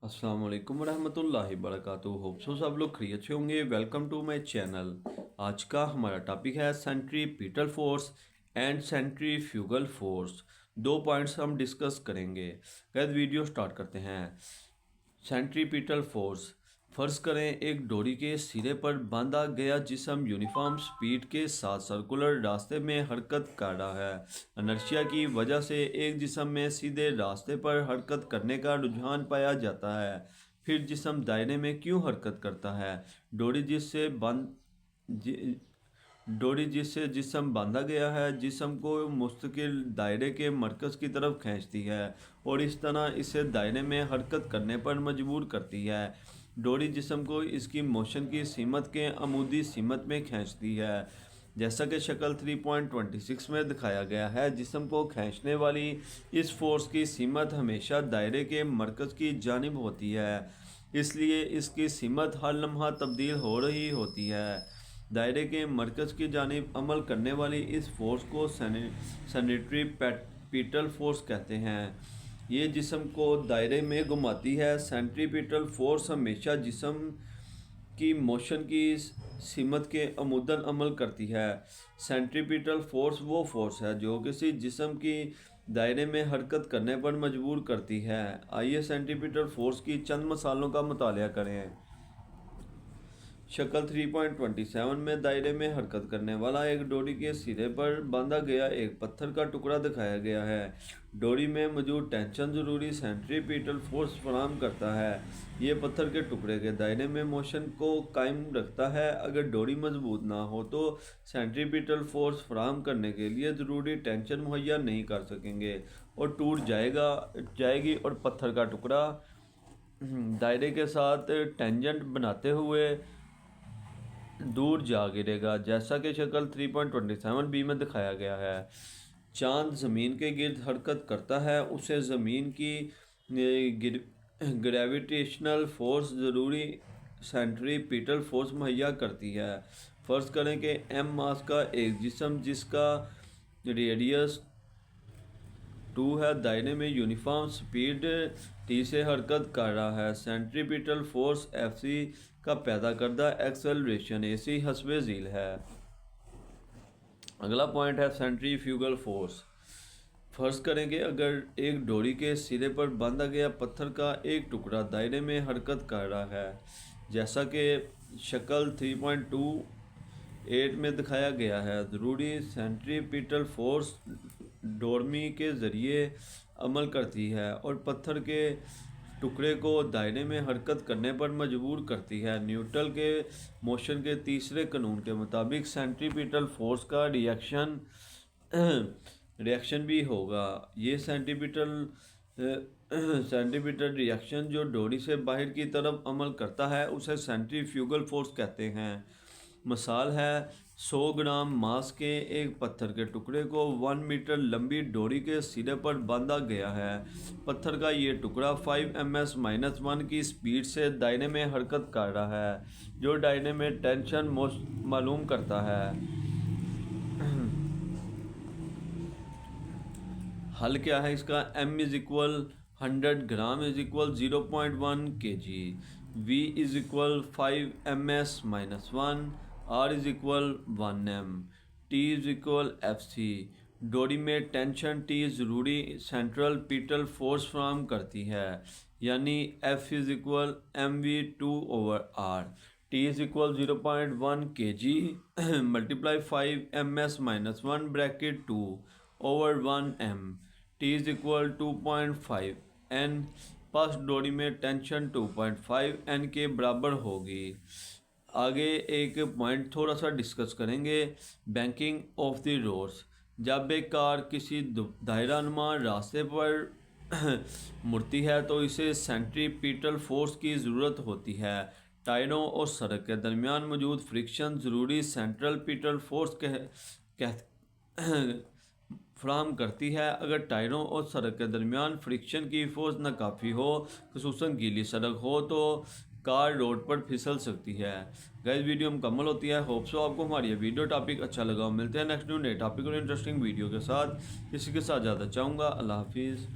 अस्सलाम वालेकुम रहमतुल्लाहि वबरकातुहू। होप सो सब लोग खैरियत से होंगे। Welcome to my channel. आज का हमारा टॉपिक है centripetal force and centrifugal force. दो पॉइंट्स हम डिस्कस करेंगे। गैस वीडियो स्टार्ट करते हैं। Centripetal force. फर्ज करें एक डोरी के सिरे पर बांधा गया जिस्म यूनिफॉर्म स्पीड के साथ सर्कुलर रास्ते में हरकत कर रहा है। इनर्शिया की वजह से एक जिस्म में सीधे रास्ते पर हरकत करने का रुझान पाया जाता है। फिर जिस्म दायरे में क्यों हरकत करता है? डोरी जिससे जिस्म बांधा गया है जिस्म को मुस्तकिल दायरे के मरकज़ की तरफ खींचती है और इस तरह इसे दायरे में हरकत करने पर मजबूर करती है। डोरी जिस्म को इसकी मोशन की सीमत के अमूदी सीमत में खींचती है, जैसा कि शक्ल 3.26 में दिखाया गया है। जिस्म को खींचने वाली इस फोर्स की सीमत हमेशा दायरे के मरकज़ की जानिब होती है, इसलिए इसकी सीमत हर लम्हा तब्दील हो रही होती है। दायरे के मरकज़ की जानिब अमल करने वाली इस फोर्स को सेंट्रीपिटल फोर्स कहते हैं। ये जिस्म को दायरे में घुमाती है। सेंट्रीपिटल फोर्स हमेशा जिस्म की मोशन की सीमत के अमुदन अमल करती है। सेंट्रीपिटल फोर्स वो फोर्स है जो किसी जिस्म की दायरे में हरकत करने पर मजबूर करती है। आइए सेंट्रीपिटल फोर्स की चंद मिसालों का मुतालिया करें। शक्ल 3.27 में दायरे में हरकत करने वाला एक डोरी के सिरे पर बांधा गया एक पत्थर का टुकड़ा दिखाया गया है। डोरी में मौजूद टेंशन ज़रूरी सेंट्रीपिटल फोर्स फराहम करता है। ये पत्थर के टुकड़े के दायरे में मोशन को कायम रखता है। अगर डोरी मजबूत ना हो तो सेंट्रीपिटल फोर्स फराहम करने के लिए ज़रूरी टेंशन मुहैया नहीं कर सकेंगे और टूट जाएगी और पत्थर का टुकड़ा दायरे के साथ टेंजेंट बनाते हुए दूर जा गिरेगा, जैसा कि शक्ल 3.27 बी में दिखाया गया है। चांद ज़मीन के गिर्द हरकत करता है, उसे ज़मीन की ग्रेविटेशनल फोर्स ज़रूरी सेंट्रीपिटल फोर्स मुहैया करती है। फ़र्ज़ करें कि एम मास का एक जिस्म जिसका रेडियस 2 है दायरे में यूनिफॉर्म स्पीड टी से हरकत कर रहा है। सेंट्रीपिटल फोर्स एफ सी का पैदा करदा एक्सेलरेशन ए सी हस्बे झील है। अगला पॉइंट है सेंट्रीफ्यूगल फोर्स। फर्ज करें कि अगर एक डोरी के सिरे पर बांधा गया पत्थर का एक टुकड़ा दायरे में हरकत कर रहा है, जैसा कि शक्ल 3.28 में दिखाया गया है। ज़रूरी सेंट्रीपिटल फोर्स डोरमी के ज़रिए अमल करती है और पत्थर के टुकड़े को दायरे में हरकत करने पर मजबूर करती है। न्यूटन के मोशन के तीसरे कानून के मुताबिक सेंट्रीपिटल फोर्स का रिएक्शन भी होगा। ये सेंट्रीपिटल रिएक्शन जो डोरी से बाहर की तरफ अमल करता है उसे सेंट्रीफ्यूगल फोर्स कहते हैं। मिसाल है 100 ग्राम मास के एक पत्थर के टुकड़े को 1 मीटर लंबी डोरी के सिरे पर बांधा गया है। पत्थर का ये टुकड़ा 5 ms-1 की स्पीड से दायरे में हरकत कर रहा है, जो दायरे में टेंशन मालूम करता है। हल क्या है इसका? m is equal 100 gram is equal 0.1 kg, v is equal 5 ms-1, R is equal 1m, T is equal FC। डोरी में टेंशन T ज़रूरी सेंट्रल पिटल फोर्स फ्राहम करती है, यानी F is equal mv/2/R। T is equal 0.1 kg multiply 5 ms-1 bracket 2/1m। T is equal 2.5 n। First डोरी में tension 2.5 n के बराबर होगी। आगे एक पॉइंट थोड़ा सा डिस्कस करेंगे, बैंकिंग ऑफ द रोड्स। जब एक कार किसी दायरानुमा रास्ते पर मुड़ती है तो इसे सेंट्रीपिटल फोर्स की ज़रूरत होती है। टायरों और सड़क के दरमियान मौजूद फ्रिक्शन ज़रूरी सेंट्रल पिटल फोर्स फ्राहम करती है। अगर टायरों और सड़क के दरमियान फ्रिक्शन की फोर्स नाकाफ़ी हो, खुसूसन गीली सड़क हो, तो कार रोड पर फिसल सकती है। गाइस वीडियो मुकम्मल होती है। होप सो आपको हमारी ये वीडियो टॉपिक अच्छा लगा। मिलते हैं नेक्स्ट न्यू नए टॉपिक और इंटरेस्टिंग वीडियो के साथ। इसी के साथ ज़्यादा चाहूँगा। अल्लाह हाफिज़।